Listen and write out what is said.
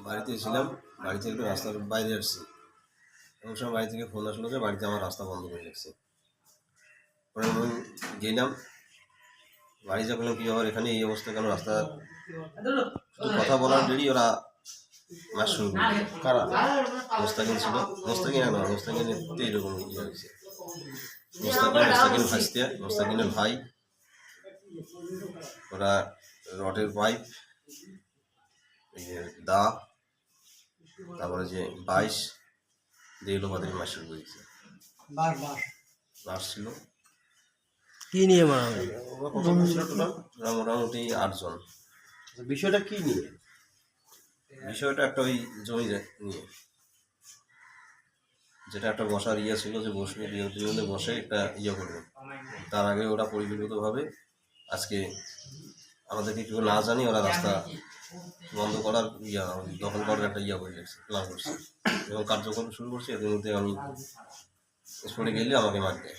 বাড়িতে ছিলাম, বাড়ি থেকে একটু রাস্তার বাইরে আসছি। এমন সময় বাড়ি থেকে ফোন আসলো যে বাড়িতে আমার রাস্তা বন্ধ করে রেখেছে। পরে আমি গেলাম, বাড়ি যা বললাম কী ব্যাপার, এখানে এই অবস্থা কেন? রাস্তা শুধু কথা বলার দেরি ওরা মাস শুরু করে দিল। কারা? মোস্তাকিন ছিল, মোস্তাকিন না, মোস্তাকিনের এইরকম ইয়ে হয়েছে। মোস্তাকিন ভাসতে, মোস্তাকিনের ভাই, ওরা রডের পাইপ, দা, তারপরে যে 22 যেগুলো বাদের মাস শুরু করেছে। বাস ছিল। কি নিয়ে মারা হয়? ওরা কত ছিল টোটাল? ওরা মোটামুটি 8 জন। বিষয়টা কি নিয়ে? বিষয়টা একটা ওই জমি নিয়ে, যেটা একটা বসার ইয়ে ছিল যে বসবে, দুজনে বসে একটা ইয়ে করবে। তার আগে ওরা পরিকল্পিতভাবে আজকে আমাদেরকে কেউ না জানি ওরা রাস্তা বন্ধ করার দখল করার একটা করে রেখেছে, প্ল্যান করছে এবং কার্যক্রম শুরু করছে। এদের মধ্যে আমি স্পটে গেলে আমাকে মার দেয়।